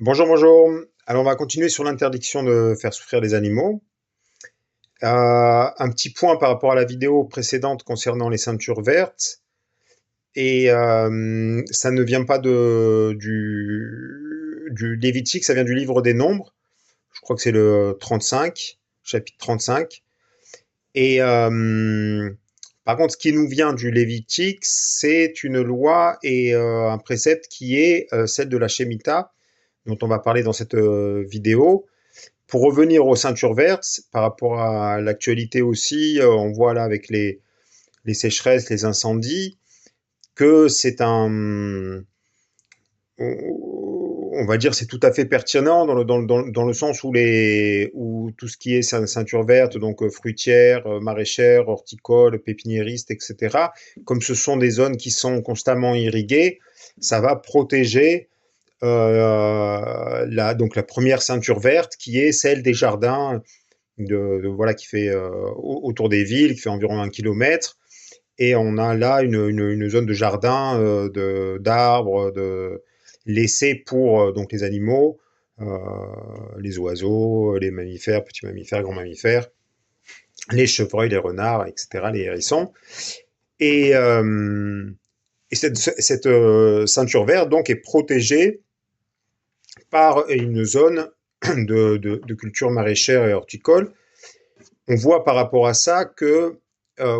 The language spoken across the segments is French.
Bonjour, bonjour. Alors, on va continuer sur l'interdiction de faire souffrir les animaux. Un petit point par rapport à la vidéo précédente concernant les ceintures vertes. Et ça ne vient pas du Lévitique, ça vient du livre des Nombres. Je crois que c'est le 35, chapitre 35. Et par contre, ce qui nous vient du Lévitique, c'est une loi et un précepte qui est celle de la Shemitah, dont on va parler dans cette vidéo. Pour revenir aux ceintures vertes, par rapport à l'actualité aussi, on voit là avec les sécheresses, les incendies, que c'est on va dire, c'est tout à fait pertinent dans le sens où tout ce qui est ceinture verte, donc fruitière, maraîchère, horticole, pépiniériste, etc., comme ce sont des zones qui sont constamment irriguées, ça va protéger donc la première ceinture verte qui est celle des jardins voilà, qui fait autour des villes, qui fait environ 1 kilomètre. Et on a là une zone de jardin, d'arbres, laissés pour donc les animaux, euh, les oiseaux, les mammifères, petits mammifères, grands mammifères, les chevreuils, les renards, etc., les hérissons. Et, euh, et cette ceinture verte donc est protégée par une zone de culture maraîchère et horticole. On voit par rapport à ça que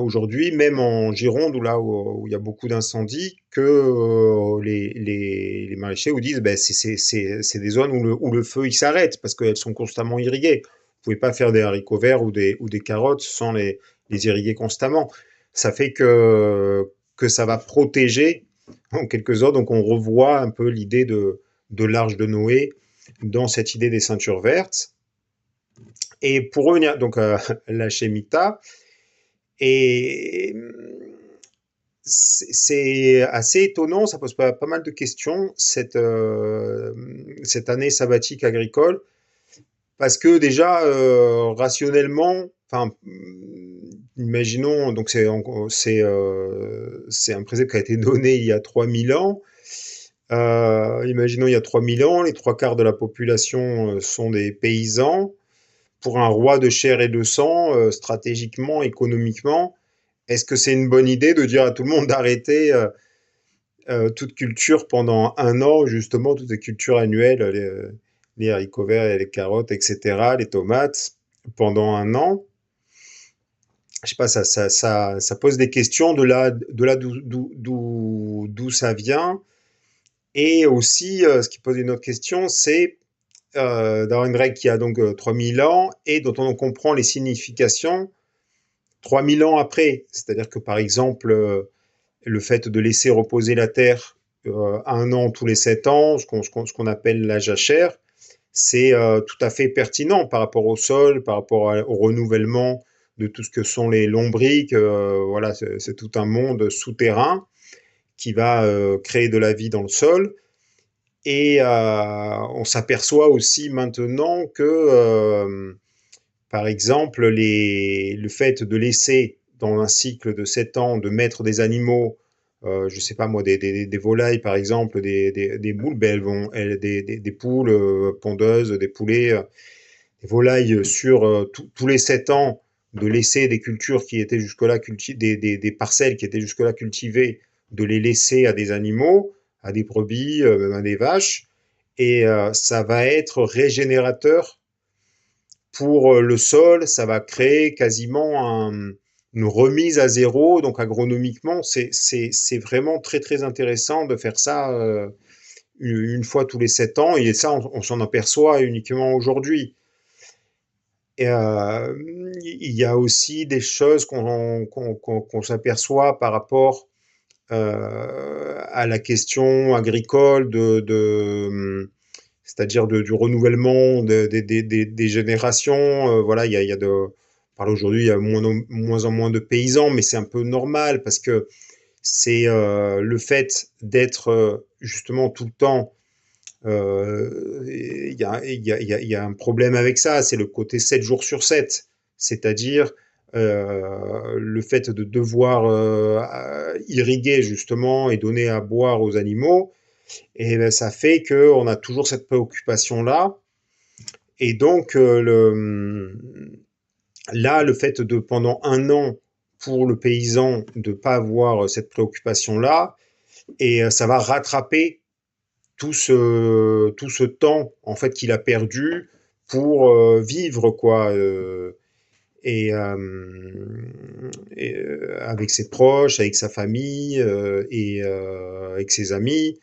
aujourd'hui, même en Gironde, où il y a beaucoup d'incendies, que les maraîchers vous disent ben, c'est des zones où le feu il s'arrête parce qu'elles sont constamment irriguées. Vous pouvez pas faire des haricots verts ou des carottes sans les irriguer constamment. Ça fait que ça va protéger en quelque sorte. Donc on revoit un peu l'idée de l'arche de Noé dans cette idée des ceintures vertes. Et pour revenir donc à la Shemitah, et c'est assez étonnant, ça pose pas mal de questions, cette année sabbatique agricole, parce que déjà, rationnellement, enfin, imaginons, donc c'est un précepte qui a été donné il y a 3000 ans. Imaginons il y a 3000 ans, les trois quarts de la population sont des paysans. Pour un roi de chair et de sang, stratégiquement, économiquement, est-ce que c'est une bonne idée de dire à tout le monde d'arrêter toute culture pendant 1 an, justement, toutes les cultures annuelles, les haricots verts et les carottes, etc., les tomates, pendant 1 an? Je sais pas, ça pose des questions de là d'où ça vient. Et aussi, ce qui pose une autre question, c'est d'avoir une règle qui a donc 3000 ans et dont on comprend les significations 3000 ans après. C'est-à-dire que, par exemple, le fait de laisser reposer la terre 1 an tous les 7 ans, ce qu'on appelle la jachère, c'est tout à fait pertinent par rapport au sol, par rapport au renouvellement de tout ce que sont les lombriques. Voilà, c'est tout un monde souterrain qui va créer de la vie dans le sol. Et on s'aperçoit aussi maintenant que, par exemple, le fait de laisser dans un cycle de 7 ans, de mettre des animaux, je ne sais pas moi, des volailles par exemple, des poules, ben des poules pondeuses, des poulets, des volailles sur tous les 7 ans, de laisser des cultures qui étaient jusque-là des parcelles qui étaient jusque-là cultivées, de les laisser à des animaux, à des brebis, même à des vaches, et ça va être régénérateur pour le sol, ça va créer quasiment une remise à zéro. Donc agronomiquement, c'est vraiment très très intéressant de faire ça une fois tous les 7 ans. Et ça, on s'en aperçoit uniquement aujourd'hui. Et, il y a aussi des choses qu'on s'aperçoit par rapport à la question agricole c'est-à-dire du renouvellement des générations. Voilà, il y a on parle aujourd'hui, il y a moins en moins de paysans, mais c'est un peu normal parce que c'est le fait d'être justement tout le temps. Il y a un problème avec ça, c'est le côté 7 jours sur 7, c'est-à-dire le fait de devoir irriguer justement et donner à boire aux animaux. Et ben, ça fait qu'on a toujours cette préoccupation-là. Et donc, là, le fait de, pendant un an, pour le paysan, de ne pas avoir cette préoccupation-là, et ça va rattraper tout ce temps en fait qu'il a perdu pour vivre quoi et, avec ses proches, avec sa famille et avec ses amis.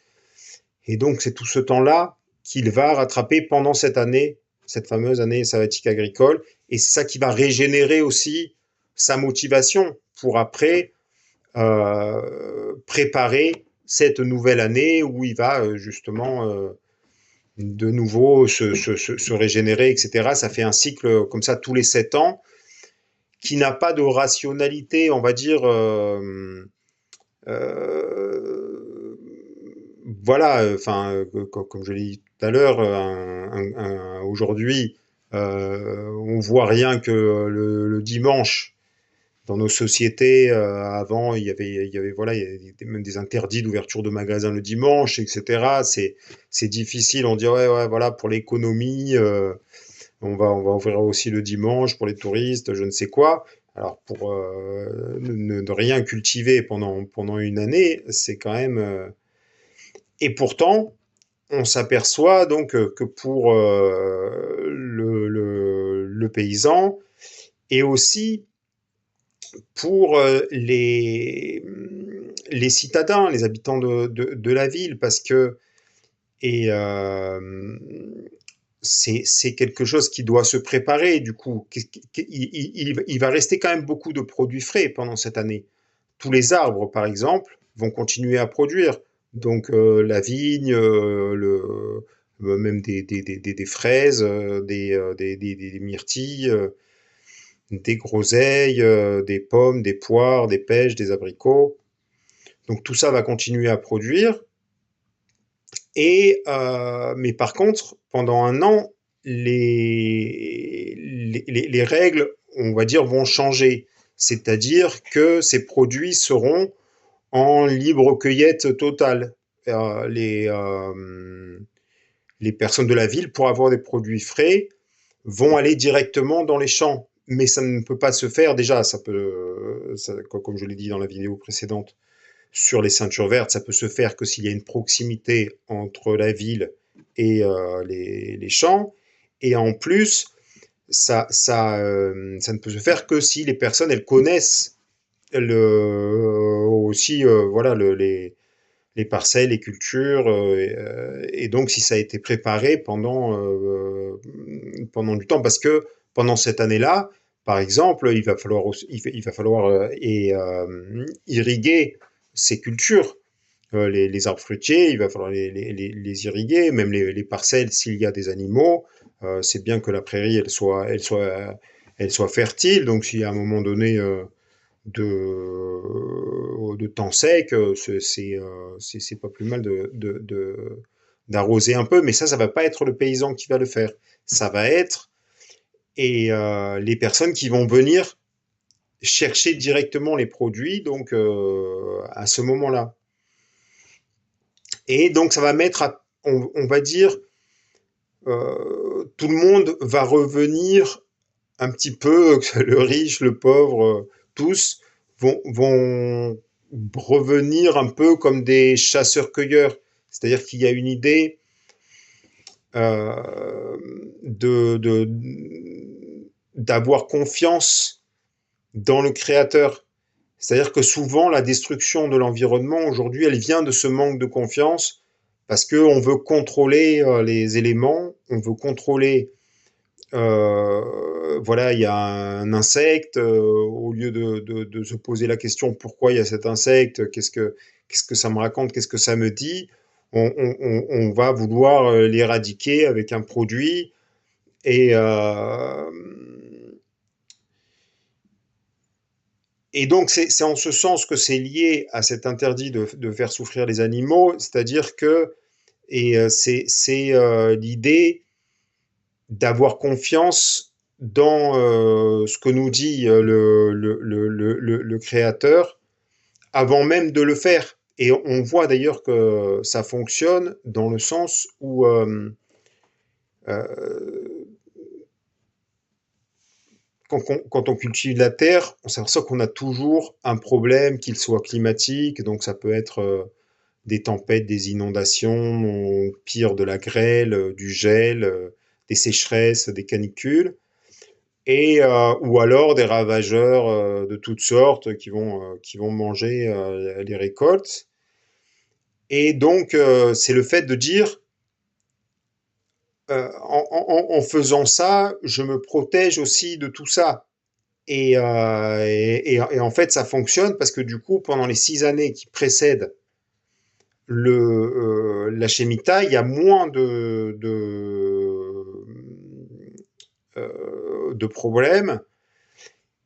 Et donc c'est tout ce temps-là qu'il va rattraper pendant cette année, cette fameuse année sabbatique agricole. Et c'est ça qui va régénérer aussi sa motivation pour après préparer cette nouvelle année où il va justement de nouveau se régénérer, etc. Ça fait un cycle comme ça tous les 7 ans qui n'a pas de rationalité, on va dire. Voilà, enfin, comme je l'ai dit tout à l'heure, aujourd'hui, on voit rien que le dimanche dans nos sociétés, avant, il y avait voilà, il y avait même des interdits d'ouverture de magasins le dimanche, etc. C'est difficile. On dit ouais, ouais, voilà, pour l'économie, on va ouvrir aussi le dimanche pour les touristes, je ne sais quoi. Alors pour ne rien cultiver pendant une année, c'est quand même. Et pourtant, on s'aperçoit donc que pour le paysan et aussi pour les citadins, les habitants de la ville, parce que et c'est quelque chose qui doit se préparer. Du coup, il va rester quand même beaucoup de produits frais pendant cette année. Tous les arbres, par exemple, vont continuer à produire. Donc la vigne, même des fraises, des myrtilles, des groseilles, des pommes, des poires, des pêches, des abricots. Donc tout ça va continuer à produire. Et mais par contre, pendant un an, les règles, on va dire, vont changer. C'est-à-dire que ces produits seront en libre cueillette totale. Les personnes de la ville, pour avoir des produits frais, vont aller directement dans les champs. Mais ça ne peut pas se faire déjà, ça peut, comme je l'ai dit dans la vidéo précédente, sur les ceintures vertes, ça peut se faire que s'il y a une proximité entre la ville et les champs. Et en plus, ça ne peut se faire que si les personnes elles connaissent aussi voilà les parcelles, les cultures, et donc si ça a été préparé pendant du temps, parce que pendant cette année-là, par exemple, il va falloir irriguer ces cultures. Les arbres fruitiers, il va falloir les irriguer, même les parcelles s'il y a des animaux. C'est bien que la prairie elle soit fertile, donc s'il y a un moment donné de temps sec, c'est pas plus mal d'arroser un peu, mais ça va pas être le paysan qui va le faire. Ça va être les personnes qui vont venir chercher directement les produits, donc à ce moment-là. Et donc ça va mettre, on va dire, tout le monde va revenir un petit peu, le riche, le pauvre, tous vont revenir un peu comme des chasseurs-cueilleurs. C'est-à-dire qu'il y a une idée euh, de d'avoir confiance dans le créateur. C'est-à-dire que souvent, la destruction de l'environnement, aujourd'hui, elle vient de ce manque de confiance parce qu'on veut contrôler les éléments, on veut contrôler voilà, il y a un insecte, au lieu de se poser la question pourquoi il y a cet insecte, qu'est-ce que ça me raconte, qu'est-ce que ça me dit, on va vouloir l'éradiquer avec un produit. Et, euh, et donc, c'est en ce sens que c'est lié à cet interdit de faire souffrir les animaux, c'est-à-dire que c'est l'idée d'avoir confiance dans ce que nous dit le créateur avant même de le faire. Et on voit d'ailleurs que ça fonctionne dans le sens où euh, quand on cultive la terre, on s'aperçoit qu'on a toujours un problème, qu'il soit climatique, donc ça peut être des tempêtes, des inondations, pire de la grêle, du gel, des sécheresses, des canicules, et ou alors des ravageurs de toutes sortes qui vont manger les récoltes. Et donc, c'est le fait de dire, en faisant ça, je me protège aussi de tout ça. Et en fait, ça fonctionne parce que du coup, pendant les 6 années qui précèdent la Shemitah, il y a moins de problèmes.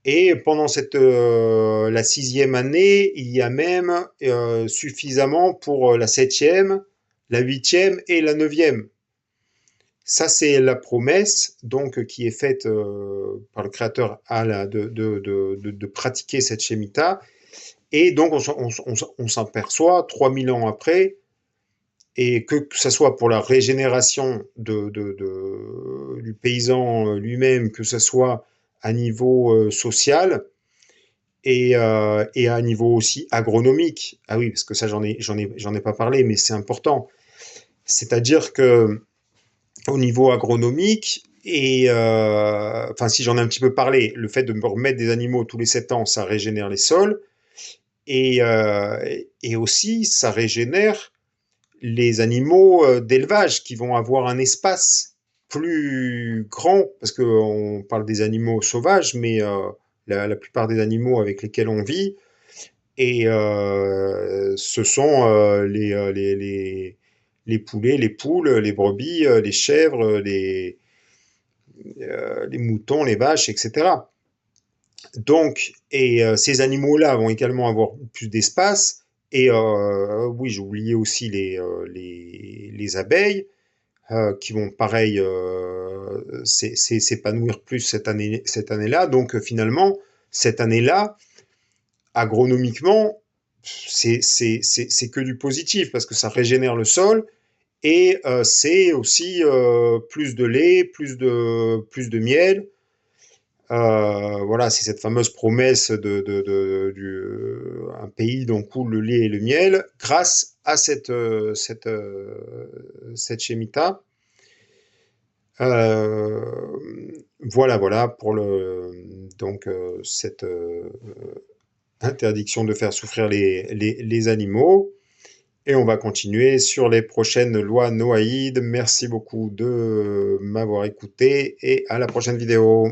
Et pendant la 6e année, il y a même suffisamment pour la 7e, la 8e et la 9e. Ça, c'est la promesse donc qui est faite par le Créateur de pratiquer cette Shemitah. Et donc, on s'aperçoit 3000 ans après, et que ce soit pour la régénération du paysan lui-même, que ce soit à niveau social et à un niveau aussi agronomique. Ah oui, parce que ça, j'en ai pas parlé, mais c'est important. C'est-à-dire que au niveau agronomique, enfin, si j'en ai un petit peu parlé, le fait de me remettre des animaux tous les 7 ans, ça régénère les sols. Et aussi, ça régénère les animaux d'élevage qui vont avoir un espace plus grand, parce qu'on parle des animaux sauvages, mais la plupart des animaux avec lesquels on vit, et ce sont les poulets, les poules, les brebis, les chèvres, les moutons, les vaches, etc. Donc, et ces animaux-là vont également avoir plus d'espace. Et oui, j'ai oublié aussi les abeilles qui vont pareil s'épanouir plus cette année-là. Donc finalement, cette année-là, agronomiquement, c'est que du positif parce que ça régénère le sol et c'est aussi plus de lait, plus de miel. Voilà, c'est cette fameuse promesse un pays dont coule le lait et le miel grâce à cette Shemitah. Voilà, voilà pour cette interdiction de faire souffrir les animaux. Et on va continuer sur les prochaines lois noaïdes. Merci beaucoup de m'avoir écouté et à la prochaine vidéo.